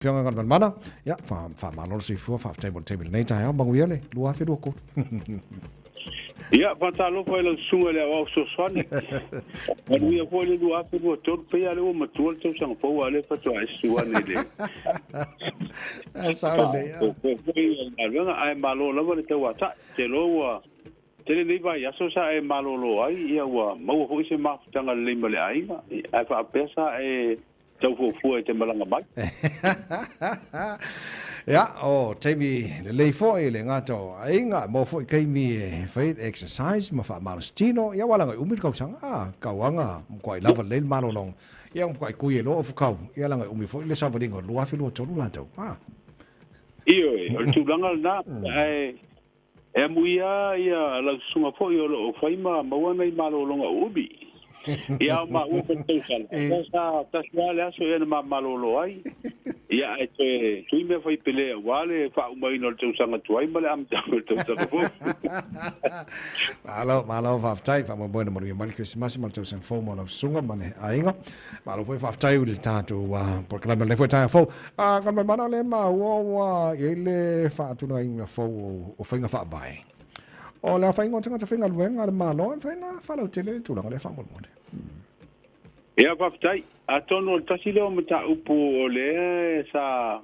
Fianga ngal mana ya fa malor si fu fa table nei tai bang wiele lua fe ko ia patalo foi lo sunga le au so sone quando ia foi do ato do todo pe ale o matul teu sang po ale fa to ai suane le sa le foi alga ai malo la vale teu ata te lo wa te le vai aso sa ai malo lo ai ia wa mo ho se ma tanga le male ai ai fa pesa e tau fu e te malanga mai ya o tebi le foi le ngato ai nga mo foi kai mi fait exercise ma fa malstino ya wala ngai umit kau sanga ka wanga ko ai lava le malo long ya ko ai ku ye lo fu kau ya la ngai umi foi le sa va dingo lo afi lo tolu la tau io o tu langa na e muia ia la sunga foi o fai ma wana i malo longa ubi ia ma u ko tau sal ta swale aso ia ma malolo ai ia e te tui me fai pele wale fa mai no tau sanga tuai male am tau fo malo fa tai fa mo bueno mo mal Christmas mal tau sang fo mo no sunga mane ainga malo foi fa tai u tato wa porque la me foi tai fo kan me mana le ma wa ele fa tu no inga fo o finga fa bai o la fa inga tanga finga luenga le malo fa na fa lo tele tu la le fa mo ia papai atono tasile o mata upu o le sa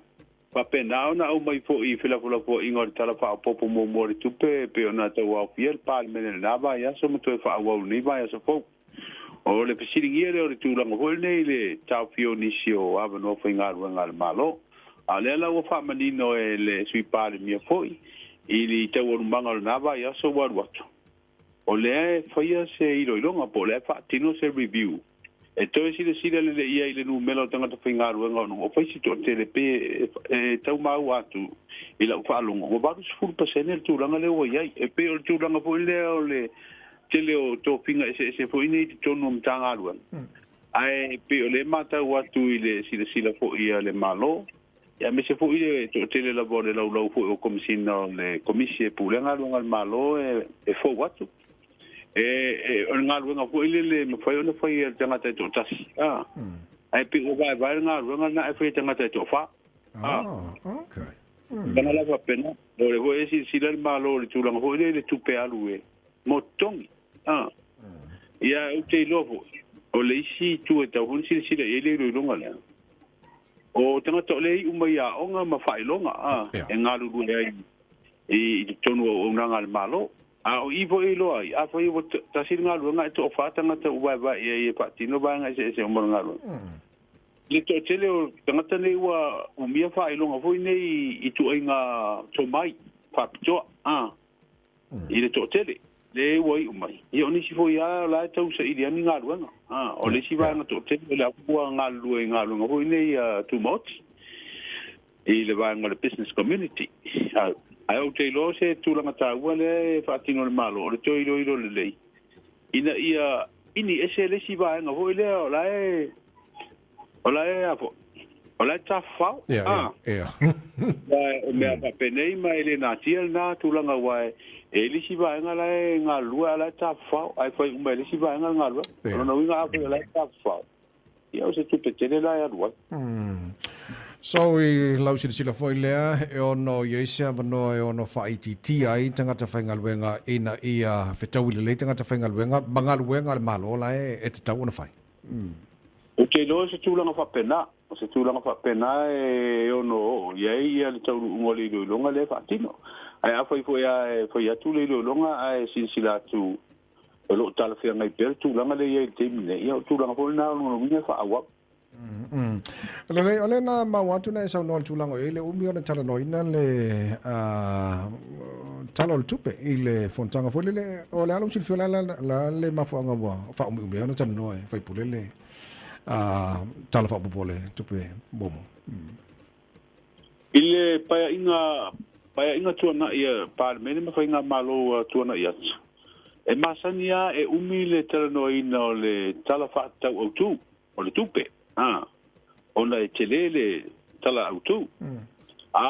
papena ona o mai fo I fila fo ingor tala fa popo mo mo tupe pe ona te wa fiel pal men na ba ya so mo to fa wa ni ba ya so fo o le pisiri ngiere o tu la mo nei le tau fio ni sio ava no fo ingar ngal malo ale la o fa manino e le sui pal mi foi ili te o manga na ba ya so wa o le fa ya se ilo longa po le fa tino se review e to sile le ia ile no melo tanga to finga ruanga no o faisi to tele pe e tau mau atu ila fa longo o ba su full percent tu langa le o ia e pe o tu langa po le tele o to finga se fo ini to no mtanga ruanga ai pe o le mata watu ile sile fo ia le malo ya me se fo ile to tele la borde la fo o komisino le komisie pulenga ruanga malo e fo watu o nga luenga fo ile me fai ona fai tanga te to tasi ai pi o vai nga luenga na fai tanga te to fa okay kana la va pena o le ho esi si le malo le tu langa ho le tu pe alu motongi ia o te lovo o le si tu e ta hun si le ile lo longa le o tanga to le u mai a onga ma fai longa e nga lu ai I tonu o nga malo o ivo ilo ai a foi ta singa lu nga to fa tanga te wa e patino ba nga se mo nga lu le to tele o tanga le wa o mia fa ilo nga foi nei I tu nga to mai fa to ile to tele le wai mai I oni si foi ya la to se ile ni nga lu nga o le si va nga to tele la ku nga lu nga foi nei too much ile va nga le business community ai o te lo se tu langa ta wale fa tino le malo le to ilo le ina ia ini ese le si va nga ho le ola afo ola ta fa me pa penei mai le na tiel na tu langa wa e le si va nga lua la ta fa ai fa un le si va nga lua no nga fa la ta fa ia o se tu pe tele la ya lua so I lau sila foi lea e ono yesia vano e ono whaititi ai tangata whaingaluenga ina ia whetau ile lei tangata whaingaluenga mangaluenga le malo la e te tau ona whai o te lo se tūlanga whapena o se tūlanga whapena e ono iei ia le tau ngoli longa le whatino ai a foi atu le longa ai sinsila tu o lo tala whia ngai per tūlanga le iei te mine ia o tūlanga foi na ono winga whaawa ole na mawatu na sa no tulango ile umi ona tala no ina le tala tupe ile fontanga foi le ole alo sil fiola la le mafuanga wa fa umi ona tala no fai pulele tala fa bobole tupe bomo ile paya inga tuana ia par mene ma fai nga malo tuana ia e masania e umi le tala no ina le tala fa tau o tu o le tupe ona e telele tala autu o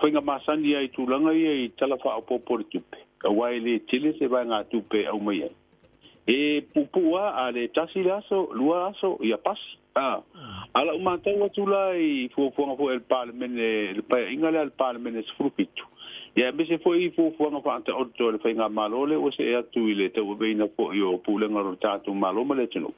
whainga masani ai tūlanga I tala wha o popore tupe ka wai le tele se vai ngā tupe au mai ai e pupua a le tasi le aso lua aso ia pasi ala uma tau atu lai fuafuanga fo el parliament le pa inga le parliament e sfrupitu ia me se foi fuafuanga fa anta o le fainga malole o se atu ile tau beina fo yo pulenga ro tatu maloma le tino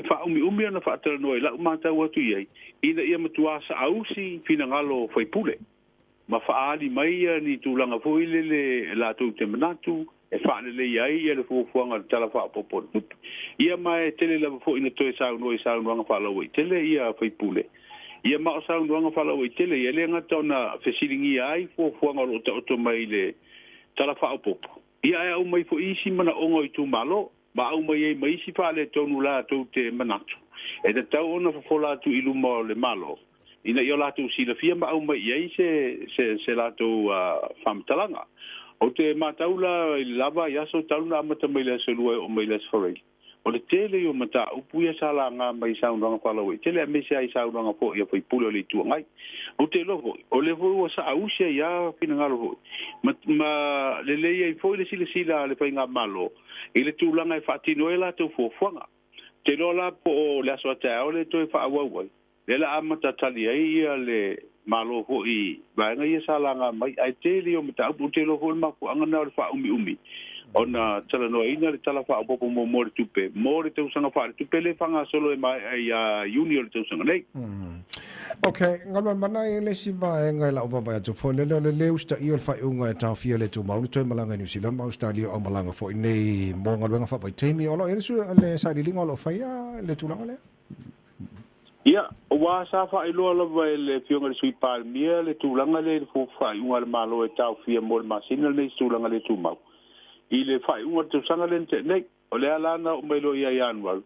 fa umi ana fa tala no la uma tau atu ia ia matua sa ausi fina ngalo foi pule ma fa ali mai ni tulanga fo ile le la tu te manatu e fa le ia le fuafuanga tala fa popo ia mai tele la fo ina to sa no fa la we tele ia foi pule ia ma sa no fa la we tele ia le ngata na fesilingi ai fo nga to mai le tala fa popo ia au mai fo isi mana ongo i tu malo ba au mai si fa le tonu la to te manatu e te tau ona fo la tu ilu mo le malo ina yo la tu si la fia ma au mai ia se la tu fam talanga o te mataula lava ia so tauna mata mai le so o mai le sfore o le tele o mata upu ia sala nga mai sa unga pala we tele me sai sa unga po ia foi pulo le tu ngai o te lo o le vo sa ausia ia fina ngalo ma le le ia foi le sila le fainga malo ile tu langa e fatino ela tu fo fonga te lo la po le so ta o le to fa wa le la amata tali ia le malo ho I va ngai sala nga mai ai tele o mata upu te lo ho ma ko anga na fa umi ona tala no ina le tala fa popo mo tupe mo te usanga fa tupe le fanga solo e mai ai junior te usanga nei okay ngama mana ele si va ngai la baba tu fo le usta I fa unga ta fia le tu mau to malanga New Zealand Australia o malanga fo nei mo ngalwenga fa vai temi o lo ele su le sa di lingo lo fa ya le tu langa le ia wa sa fa I lo vai le fionga le sui palmia le tu langa le fo fa unga le malo e ta fia mo masina le tu langa le tu mau I le fai unga te sanga lente nei o le ala na o mailo ia Januar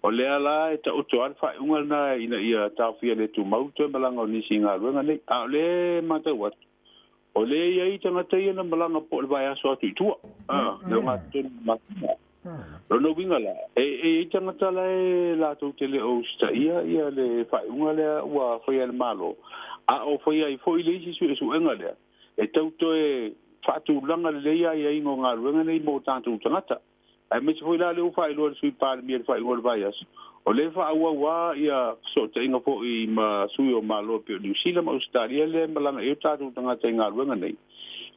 o le ala e ta oto al fai unga na ina ia ta fia le tu mau te malanga o nisi ngā ruenga nei a le mata wat o le ia I tanga te ia na malanga po le vai aso atu I tua le ngā tonu matina lo no winga la e tanga tala e la tau te le o sta ia le fai unga le ua fai al malo a o fai ai fo I le isi su e su enga le e tau to e fatu langa le ia ingo ngā ruenga nei mo tātou tangata. Ai me se foi la le ufa I lo sui pāle mi fai ngol vaias. O le fa awa ia so te inga po I ma sui o malo pe New Zealand Australia le malanga e tātou tangata ngā ruenga nei.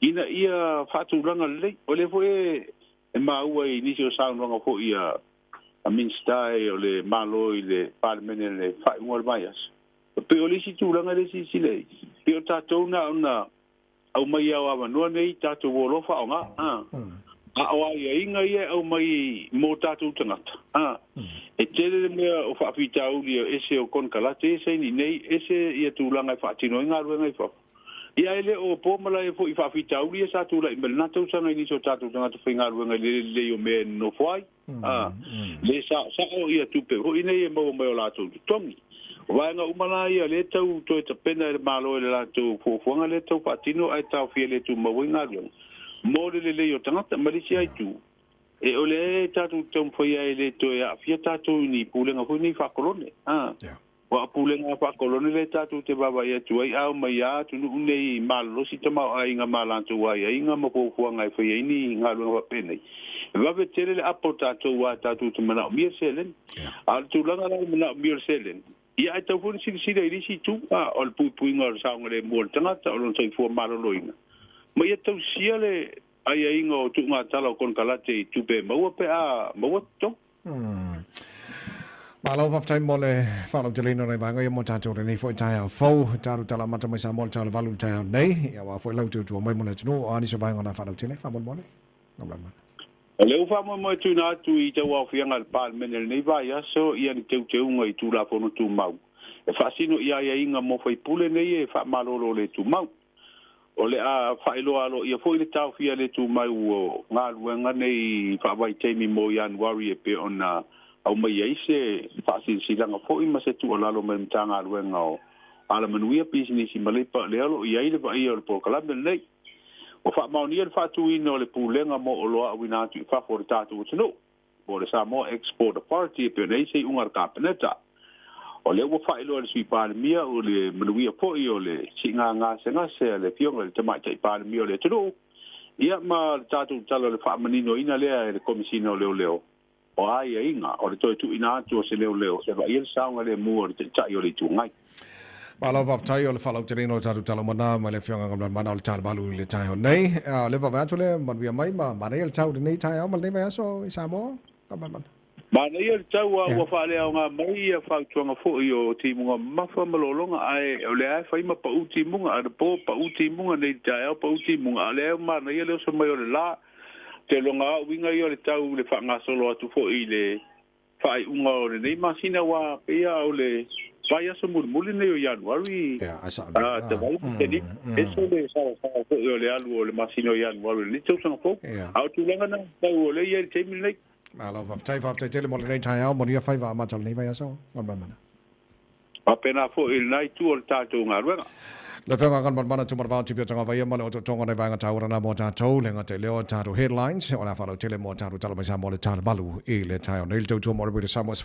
Ina ia fatu langa le o le fo e ma ua I nisi o saun langa po ia a minstai o le malo I le pāle mene le fai ngol vaias. Pe o le si tu langa le si le. Pe o tātou na au mai au amanua nei tātou wolofa o ngā. A o ai inga ia au mai mō tātou tangata. E tere le mea o whaapitau lia ese o konkalate ese ni nei ese ia tūlanga I whaatino I ngā ruenga I whap. Ia ele o pōmala e fo I whaapitau lia sa tūla I mele natau sanga I niso tātou tangata whai ngā ruenga le o mea no whai. Le sa o ia tupe. Ho ina ia mau mai o lātou tongi. Wanga umala ia le tau to te pena le malo le la tu fuanga le tau patino ai tau fie le tu mawinga lo mo le o tangata malisia ai tu e ole tatu tom foi ai le to ya fie tatu ni pulenga foi ni fa kolone wa pulenga fa kolone le tatu te baba ia tu ai au mai ya tu nei malo si te mau ai nga malantu ai ai nga mo fuanga ai foi ni nga lo pena va vetere le aportato wa tatu te mana mi selen al tu langa la mana mi selen ia ai tau funi si risi tu o le pui ngā saunga le mua tangata o lon tai fua maroloina. Ma ia tau sia le ai inga o tu ngā tala o konkalate I tupe maua pe a maua to. Ma lau whaftai mo le whanau te lino nei vanga ia mo tātou nei fwoi tai au fau tāru tala mata mai sa mo le tālu valu tai au nei ia wa fwoi lau tu mai mo le tunu o aniso vanga na whanau te nei whamon mo nei. Ngamla O leu wha mo tu na tu I te wau whianga al pālmene nei vai aso ia ni teu unga I tu la pono tu mau. E whasino ia inga mo whai pule nei e wha malolo le tu mau. O le a whaelo alo ia fwoi le tau whia le tu mau o ngā luenga nei wha vai teimi mo Januari e pe ona au mai eise whasin silanga fwoi ma se tu o lalo me mta ngā luenga o ala manuia pisinisi malepa le alo ia ile va ia o le pokalame nei. O fa maunia le fatu ino le pulenga mo o loa wina atu fa for tatu tino o le Samoa Export Authority pe nei sei ungar kapeneta o le wo fa ilo le sui palmia o le manuia po o le singa nga senga se le pionga le tamai tai palmia le tino ia ma tatu talo le fa manino ina le le komisino leo o ai inga o le toi tu ina tu se leo se va il saunga le mu o le tai o le tungai ma lo va tai o le falo te no tatu talo mana ma le fionga ngam mana o le talo balu le tai nei le va va le man via mai ma nei le tau nei tai o ma le vai so sa mo ka man ma nei le tau wa fa le nga mai fa tuanga fo i o ti munga ma fa malolonga ai o le ai fa ma pa uti munga a po pa uti munga nei tai o pa uti munga le ma nei le so mai o le la te longa winga i o le tau le fa nga solo atu fo i le fa i unga o le nei masina wa ia o le vai aso muli nei o Januari. asa te vai te ni. Eso le sa o le alu o le masino o Januari. Ni tau sanga fo. Au tu langa na tau o le ia te mi nei. ma lo va tai te le mo le nei tai o mo ia fai va ma tau nei vai aso ngam mana Pa pena fo il nai tu o le tātou ngā ruenga. le fionga ngam mana tu mar va tu pio tanga vai ma le o tonga nei vai ngata ora na mo tātou le ngata leo tātou headlines o na fa lo tele mo tātou talo mai sa mo le tātou balu i le tai o nei tau tu mo le Samuel